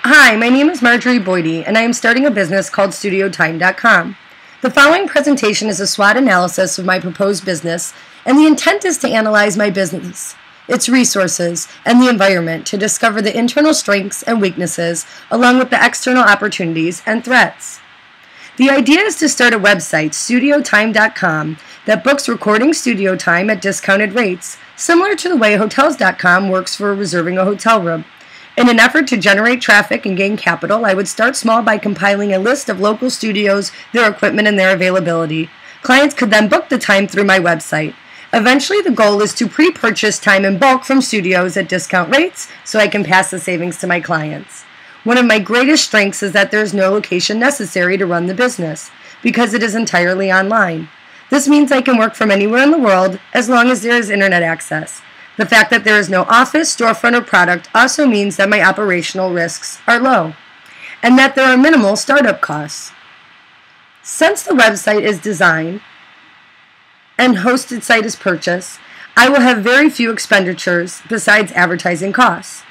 Hi, my name is Marjorie Boydie, and I am starting a business called StudioTime.com. The following presentation is a SWOT analysis of my proposed business, and the intent is to analyze my business, its resources, and the environment to discover the internal strengths and weaknesses, along with the external opportunities and threats. The idea is to start a website, StudioTime.com, that books recording studio time at discounted rates, similar to the way Hotels.com works for reserving a hotel room. In an effort to generate traffic and gain capital, I would start small by compiling a list of local studios, their equipment, and their availability. Clients could then book the time through my website. Eventually, the goal is to pre-purchase time in bulk from studios at discount rates so I can pass the savings to my clients. One of my greatest strengths is that there is no location necessary to run the business, because it is entirely online. This means I can work from anywhere in the world as long as there is internet access. The fact that there is no office, storefront, or product also means that my operational risks are low, and that there are minimal startup costs. Since the website is designed and hosted site is purchased, I will have very few expenditures besides advertising costs.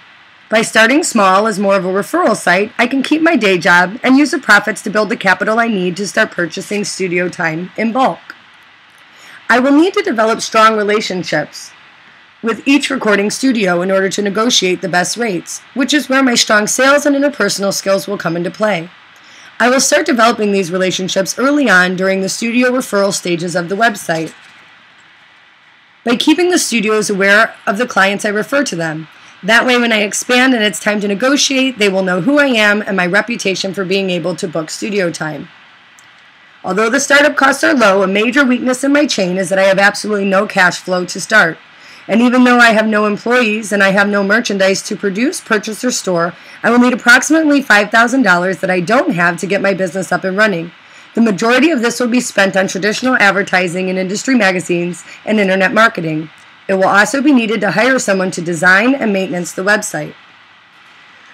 By starting small as more of a referral site, I can keep my day job and use the profits to build the capital I need to start purchasing studio time in bulk. I will need to develop strong relationships with each recording studio in order to negotiate the best rates, which is where my strong sales and interpersonal skills will come into play. I will start developing these relationships early on during the studio referral stages of the website by keeping the studios aware of the clients I refer to them. That way, when I expand and it's time to negotiate, they will know who I am and my reputation for being able to book studio time. Although the startup costs are low, a major weakness in my chain is that I have absolutely no cash flow to start. And even though I have no employees and I have no merchandise to produce, purchase, or store, I will need approximately $5,000 that I don't have to get my business up and running. The majority of this will be spent on traditional advertising in industry magazines and internet marketing. It will also be needed to hire someone to design and maintenance the website,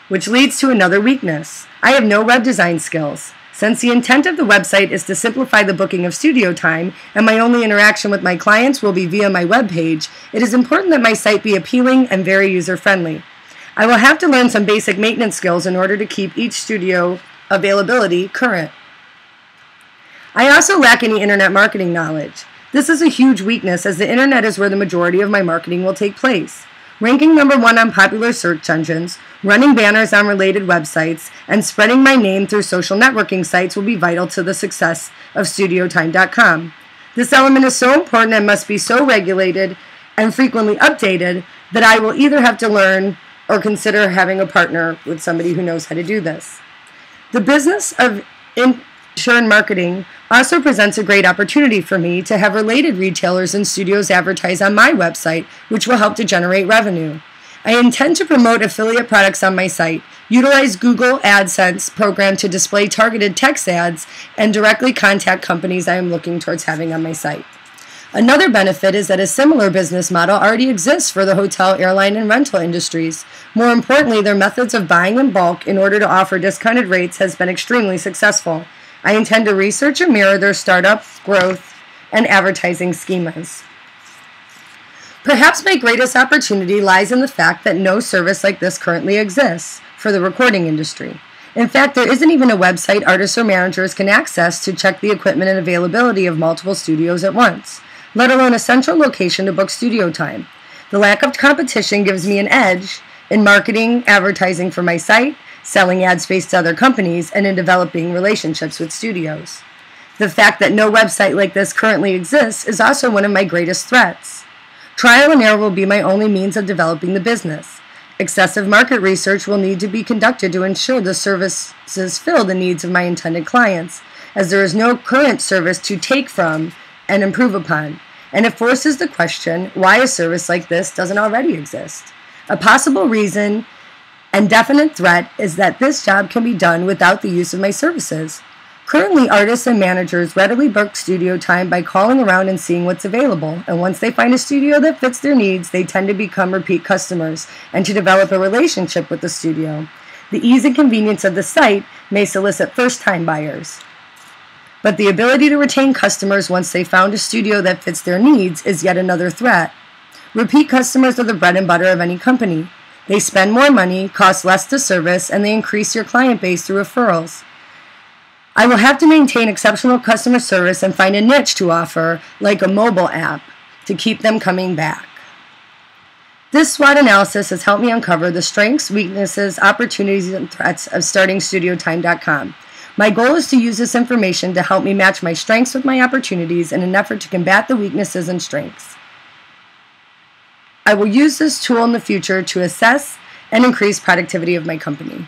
which leads to another weakness. I have no web design skills. Since the intent of the website is to simplify the booking of studio time, and my only interaction with my clients will be via my web page, it is important that my site be appealing and very user-friendly. I will have to learn some basic maintenance skills in order to keep each studio availability current. I also lack any internet marketing knowledge. This is a huge weakness, as the internet is where the majority of my marketing will take place. Ranking number 1 on popular search engines, running banners on related websites, and spreading my name through social networking sites will be vital to the success of StudioTime.com. This element is so important and must be so regulated and frequently updated that I will either have to learn or consider having a partner with somebody who knows how to do this. The business of insurance marketing also presents a great opportunity for me to have related retailers and studios advertise on my website, which will help to generate revenue. I intend to promote affiliate products on my site, utilize Google AdSense program to display targeted text ads, and directly contact companies I am looking towards having on my site. Another benefit is that a similar business model already exists for the hotel, airline, and rental industries. More importantly, their methods of buying in bulk in order to offer discounted rates has been extremely successful. I intend to research and mirror their startup, growth, and advertising schemas. Perhaps my greatest opportunity lies in the fact that no service like this currently exists for the recording industry. In fact, there isn't even a website artists or managers can access to check the equipment and availability of multiple studios at once, let alone a central location to book studio time. The lack of competition gives me an edge in marketing, advertising for my site, selling ad space to other companies, and in developing relationships with studios. The fact that no website like this currently exists is also one of my greatest threats. Trial and error will be my only means of developing the business. Excessive market research will need to be conducted to ensure the services fill the needs of my intended clients, as there is no current service to take from and improve upon, and it forces the question why a service like this doesn't already exist. A possible reason and definite threat is that this job can be done without the use of my services. Currently, artists and managers readily book studio time by calling around and seeing what's available, and once they find a studio that fits their needs, they tend to become repeat customers and to develop a relationship with the studio. The ease and convenience of the site may solicit first-time buyers, but the ability to retain customers once they found a studio that fits their needs is yet another threat. Repeat customers are the bread and butter of any company. They spend more money, cost less to service, and they increase your client base through referrals. I will have to maintain exceptional customer service and find a niche to offer, like a mobile app, to keep them coming back. This SWOT analysis has helped me uncover the strengths, weaknesses, opportunities, and threats of starting StudioTime.com. My goal is to use this information to help me match my strengths with my opportunities in an effort to combat the weaknesses and strengths. I will use this tool in the future to assess and increase productivity of my company.